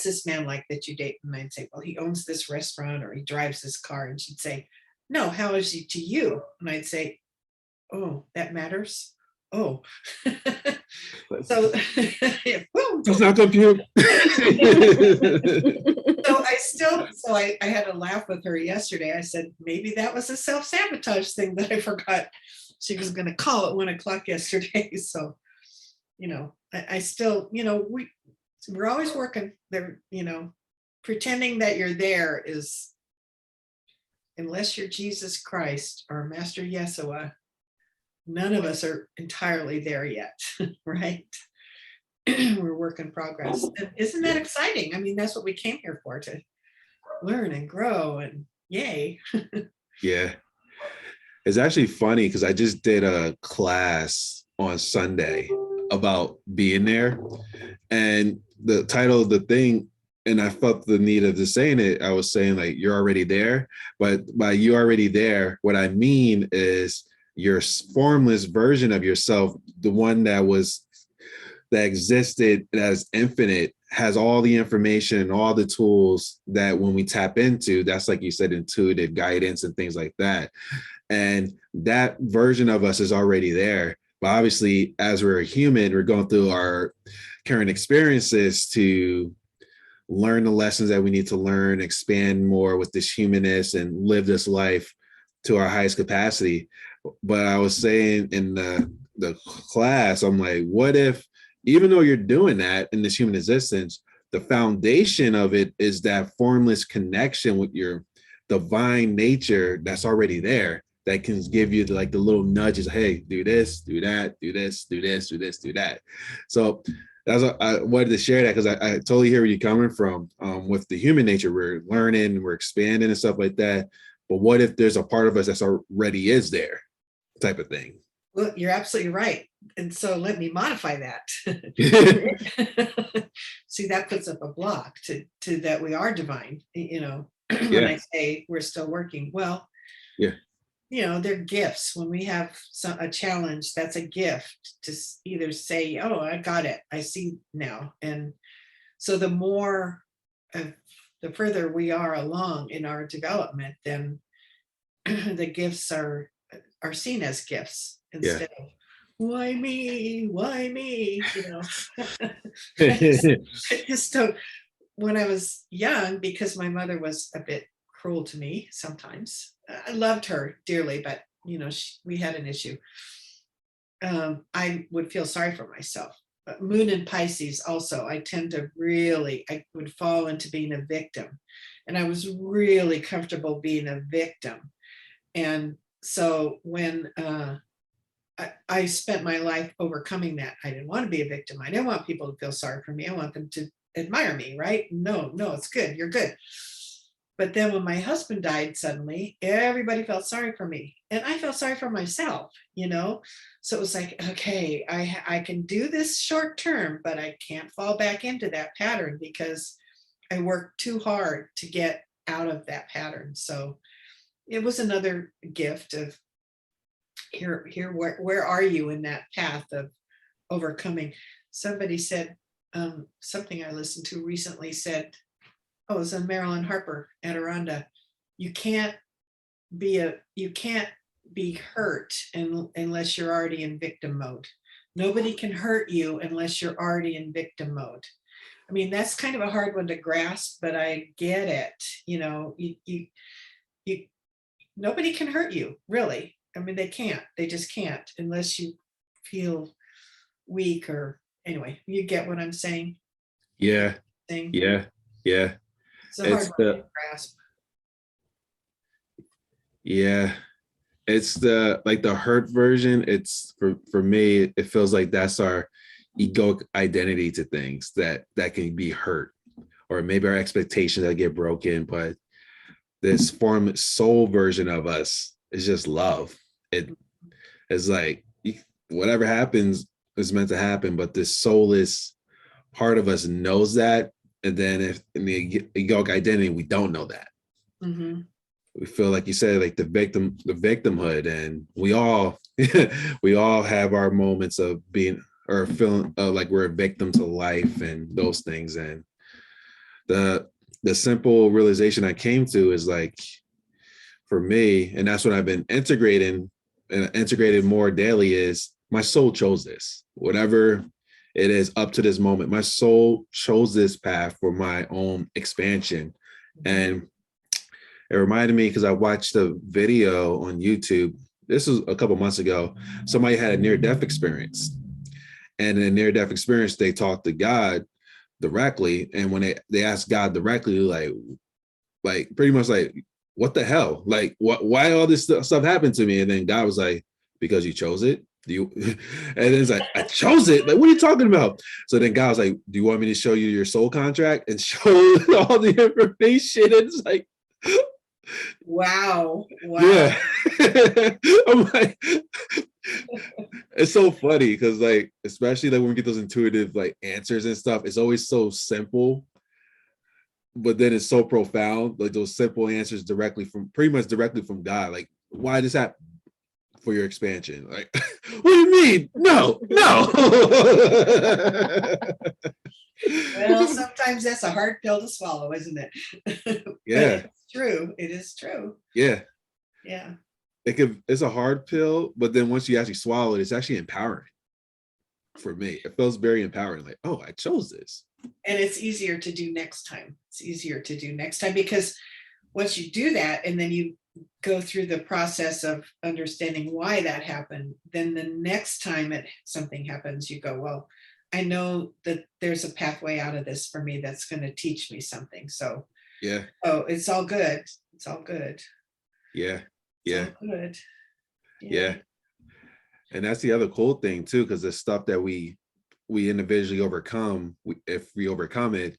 this man like that you date? And I'd say, well, he owns this restaurant or he drives this car. And she'd say, no, how is he to you? And I'd say, oh, that matters. Oh, so Does not compute. so I had to laugh with her yesterday. I said, maybe that was a self-sabotage thing that I forgot she was going to call at 1:00 yesterday. So, I still, we're always working there, pretending that you're there is, unless you're Jesus Christ or Master Yeshua, none of us are entirely there yet, right? We're work in progress. And isn't that exciting? I mean, that's what we came here for, to learn and grow, and yay. Yeah. It's actually funny because I just did a class on Sunday about being there. And the title of the thing, and I felt the need of just saying it, I was saying like, you're already there. But by you already there, what I mean is your formless version of yourself, the one that existed as infinite, has all the information and all the tools that when we tap into, that's like you said, intuitive guidance and things like that. And that version of us is already there. But obviously, as we're a human, we're going through our current experiences to learn the lessons that we need to learn, expand more with this humanness, and live this life to our highest capacity. But I was saying in the class, I'm like, what if, even though you're doing that in this human existence, the foundation of it is that formless connection with your divine nature that's already there, that can give you the little nudges. Hey, do this, do that, do this, do this, do this, do that. So that's what I wanted to share that, because I totally hear where you're coming from with the human nature. We're learning, we're expanding and stuff like that. But what if there's a part of us that's already is there, type of thing? Well, you're absolutely right. And so let me modify that. See, that puts up a block to that we are divine, when I say we're still working. Well, yeah. They're gifts. When we have a challenge, that's a gift to either say, oh, I got it, I see now. And so the further we are along in our development, then the gifts are seen as gifts instead of why me? Why me? I just don't, when I was young, because my mother was a bit cruel to me sometimes. I loved her dearly, but we had an issue. I would feel sorry for myself. But Moon in Pisces also, I would fall into being a victim. And I was really comfortable being a victim. And so when I spent my life overcoming that, I didn't want to be a victim. I didn't want people to feel sorry for me. I want them to admire me, right? No, it's good. You're good. But then when my husband died suddenly, everybody felt sorry for me. And I felt sorry for myself, So it was like, okay, I can do this short term, but I can't fall back into that pattern because I worked too hard to get out of that pattern. So it was another gift of where are you in that path of overcoming? Somebody said, something I listened to recently said, oh, it was on Marilyn Harper at Aranda. You can't be hurt unless you're already in victim mode. Nobody can hurt you unless you're already in victim mode. I mean, that's kind of a hard one to grasp, but I get it. Nobody can hurt you, really. I mean, they can't. They just can't unless you feel weak or anyway. You get what I'm saying? Yeah. Yeah. It's a hard one to grasp. Yeah. It's the hurt version. It's for me, it feels like that's our egoic identity to things that can be hurt, or maybe our expectations that get broken. But this soul version of us is just love. It is like whatever happens is meant to happen, but this soulless part of us knows that. And then if in the egoic identity, we don't know that. Mm-hmm. We feel like you said, like the victimhood, and we all have our moments of being or feeling like we're a victim to life and those things. And the simple realization I came to is like, for me, and that's what I've been integrated more daily, is my soul chose this. Whatever it is up to this moment, my soul chose this path for my own expansion. And it reminded me, because I watched a video on YouTube. This was a couple months ago. Somebody had a near-death experience. And in a near-death experience, they talked to God directly. And when they asked God directly, like pretty much like, what the hell? Like, why all this stuff happened to me? And then God was like, because you chose it. And then it's like, I chose it. Like, what are you talking about? So then God was like, do you want me to show you your soul contract? And show all the information. And it's like, Wow. Yeah. I'm like, it's so funny because, like, especially like when we get those intuitive like answers and stuff, it's always so simple, but then it's so profound. Like those simple answers pretty much directly from God. Like, why does that for your expansion? Like, what do you mean? No. Well, sometimes that's a hard pill to swallow, isn't it? Yeah. It's true. It is true. Yeah. Yeah. It's a hard pill, but then once you actually swallow it, it's actually empowering. For me, it feels very empowering. Like, oh, I chose this. And it's easier to do next time. Because once you do that and then you go through the process of understanding why that happened, then the next time something happens, you go, well, I know that there's a pathway out of this for me that's going to teach me something. So yeah. Oh, it's all good. It's all good. Yeah. It's all good. Yeah. And that's the other cool thing too, because the stuff that we individually overcome, if we overcome it,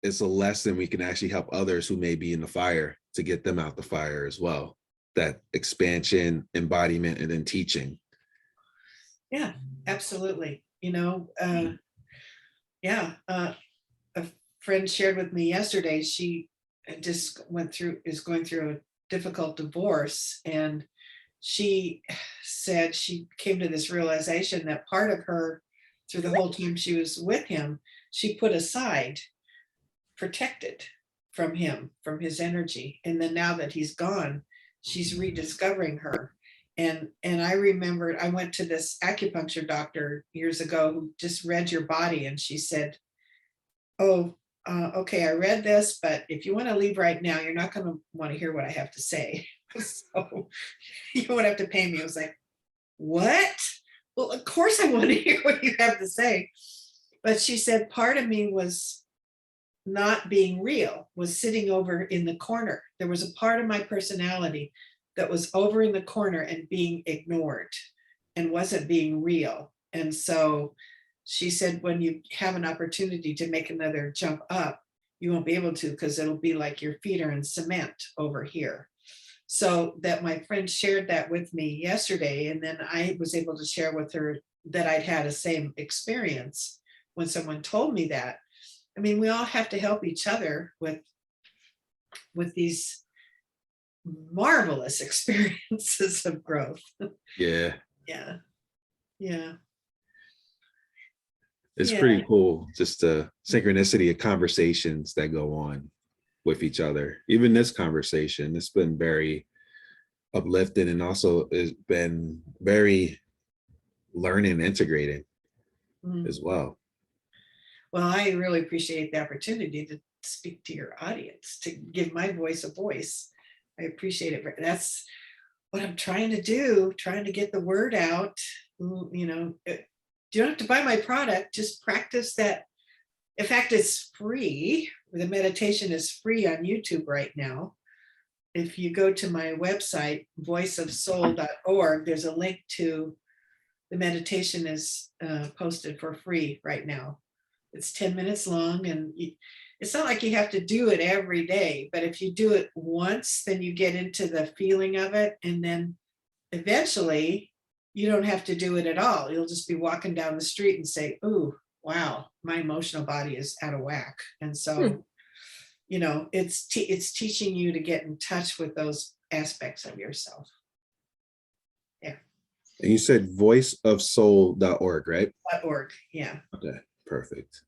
it's a lesson we can actually help others who may be in the fire to get them out the fire as well. That expansion, embodiment, and then teaching. Yeah, absolutely. A friend shared with me yesterday, she just is going through a difficult divorce, and she said she came to this realization that part of her, through the whole time she was with him, she put aside, protected from him, from his energy. And then now that he's gone, she's rediscovering her. And I remembered I went to this acupuncture doctor years ago who just read your body, and she said, oh, okay, I read this, but if you want to leave right now, you're not going to want to hear what I have to say. So you won't have to pay me. I was like, what? Well, of course I want to hear what you have to say. But she said part of me was not being real, was sitting over in the corner. There was a part of my personality that was over in the corner and being ignored and wasn't being real. And so she said, when you have an opportunity to make another jump up, you won't be able to, because it'll be like your feet are in cement over here. So that my friend shared that with me yesterday. And then I was able to share with her that I'd had a same experience when someone told me that. I mean, we all have to help each other with these marvelous experiences of growth. Yeah. Yeah. Yeah. It's Yeah. pretty cool, just the synchronicity of conversations that go on with each other. Even this conversation, it's been very uplifting, and also has been very learning, integrating as well. Well, I really appreciate the opportunity to speak to your audience, to give my voice a voice. I appreciate it. That's what I'm trying to do, trying to get the word out. You know, you don't have to buy my product, just practice that. In fact, it's free. The meditation is free on YouTube right now. If you go to my website, voiceofsoul.org, there's a link to the meditation is posted for free right now. It's 10 minutes long, and it's not like you have to do it every day, but if you do it once, then you get into the feeling of it. And then eventually you don't have to do it at all. You'll just be walking down the street and say, ooh, wow, my emotional body is out of whack. And so, you know, it's teaching you to get in touch with those aspects of yourself. Yeah. And you said voiceofsoul.org, right? .org. Yeah. Okay, perfect.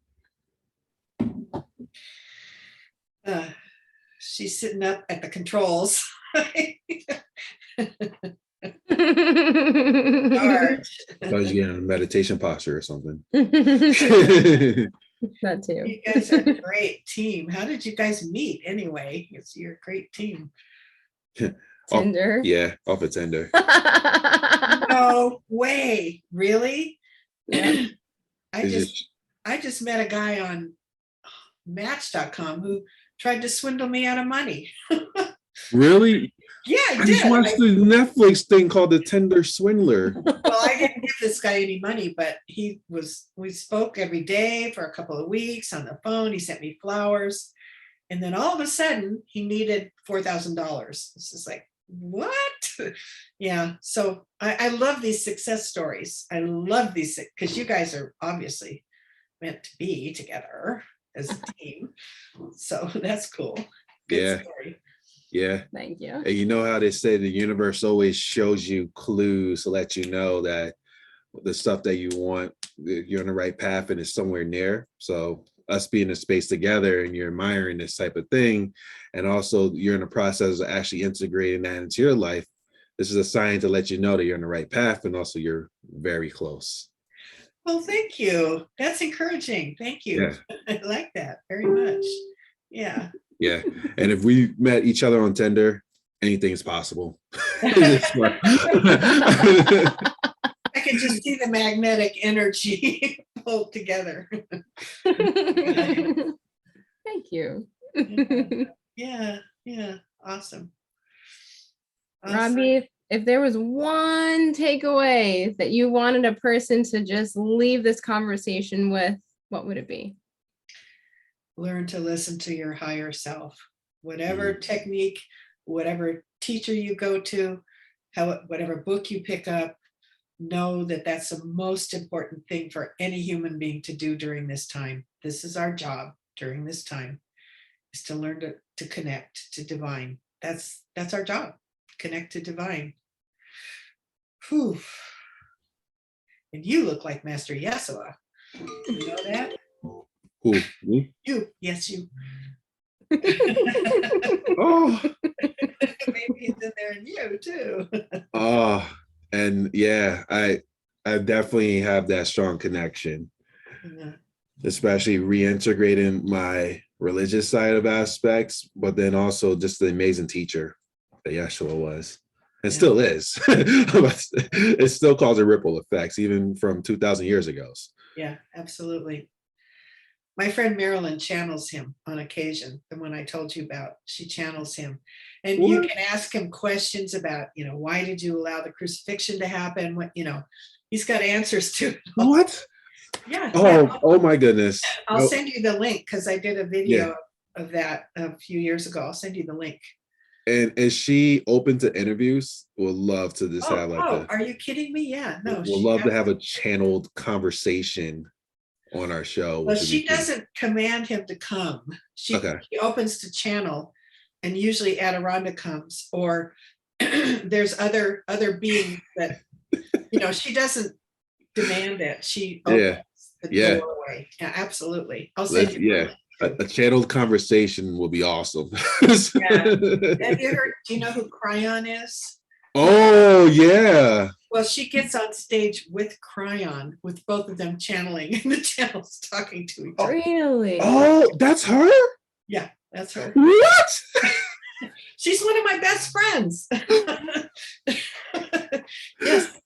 She's sitting up at the controls. I was getting a meditation posture or something. That too. You guys are a great team. How did you guys meet anyway? You're a great team. Tinder. Yeah, off of Tinder. No way. Really? Yeah. I just met a guy on Match.com who tried to swindle me out of money. Really? Yeah, I I did. just watched the Netflix thing called The Tinder Swindler. Well, I didn't give this guy any money, but we spoke every day for a couple of weeks on the phone. He sent me flowers. And then all of a sudden he needed $4,000. This is like, what? Yeah. So I love these success stories. I love these because you guys are obviously meant to be together as a team. So that's cool. Good story. Yeah. Thank you. And you know how they say the universe always shows you clues to let you know that the stuff that you want, you're on the right path and it's somewhere near. So us being in space together and you're admiring this type of thing, and also you're in the process of actually integrating that into your life, this is a sign to let you know that you're on the right path, and also you're very close. Well, thank you. That's encouraging. Thank you. Yeah. I like that very much. Yeah. Yeah. And if we met each other on Tinder, anything is possible. I can just see the magnetic energy pulled together. Thank you. Yeah. Awesome. Robbie, if there was one takeaway that you wanted a person to just leave this conversation with, what would it be? Learn to listen to your higher self. Whatever technique, whatever teacher you go to, whatever book you pick up, know that that's the most important thing for any human being to do during this time. This is our job during this time, is to learn to connect to divine. That's our job. Connect to divine. Whew. And you look like Master Yeshua. You know that? Who? Me? You. Yes, you. Oh. Maybe it's in there in you too. Oh, And yeah, I definitely have that strong connection, Yeah. especially reintegrating my religious side of aspects, but then also just the amazing teacher that Yeshua was and Yeah. still is. It still causes ripple effects, even from 2,000 years ago. Yeah, absolutely. My friend Marilyn channels him on occasion. The one I told you about, she channels him. And you What? can ask him questions about, why did you allow the crucifixion to happen? What, he's got answers to it all. What? Yeah. Oh my goodness. I'll send you the link because I did a video Yeah. of that a few years ago. I'll send you the link. And is she open to interviews? Would love to just have like Are you kidding me? Yeah, no. we'll love to have a channeled conversation on our show. Well, she doesn't command him to come. She opens to channel, and usually Adironda comes, or there's other beings that, she doesn't demand it. She opens the doorway. Yeah, absolutely. I'll send you. Yeah. A channeled conversation will be awesome. Yeah. Have you heard? Do you know who Cryon is? Oh yeah. Well, she gets on stage with Cryon, with both of them channeling, and the channels talking to each other. Really? Oh, that's her? Yeah, that's her. What? She's one of my best friends. Yes.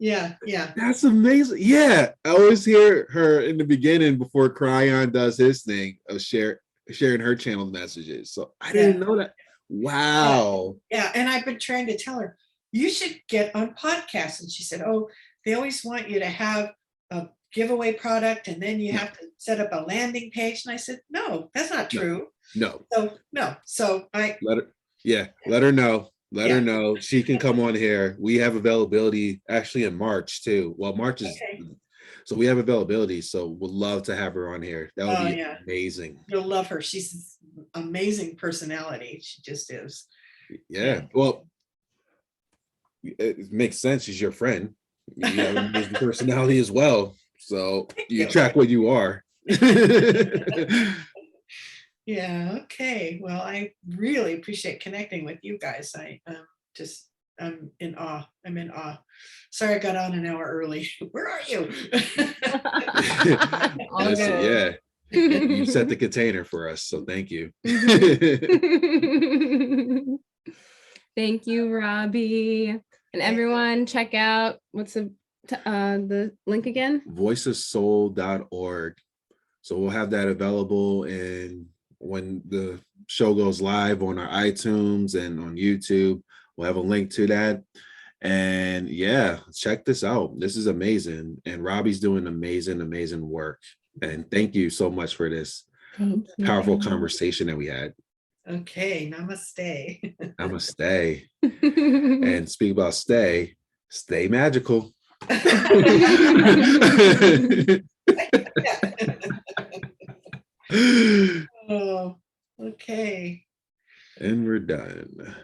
Yeah. That's amazing. Yeah, I always hear her in the beginning before Cryon does his thing of sharing her channel messages. So I didn't know that. Wow. Yeah, and I've been trying to tell her, you should get on podcasts. And she said, oh, they always want you to have a giveaway product and then you have to set up a landing page. And I said, no, that's not true. No. So I let her know. Let her know she can come on here. We have availability actually in March too. Well, March is so we have availability. So we'd love to have her on here. That would be amazing. You'll love her. She's an amazing personality. She just is. Yeah. Well, it makes sense. She's your friend. You have an amazing personality as well. So you track what you are. Yeah. Okay. Well, I really appreciate connecting with you guys. I'm in awe. I'm in awe. Sorry, I got on an hour early. Where are you? Listen, yeah. You set the container for us, so thank you. Thank you, Robbie. And everyone, check out what's the link again? voiceofsoul.org. So we'll have that available, and when the show goes live on our iTunes and on YouTube, we'll have a link to that. And yeah, check this out. This is amazing. And Robbie's doing amazing work. And thank you so much for this powerful conversation that we had. Okay, namaste. Namaste. And speak about stay magical. Oh, okay. And we're done.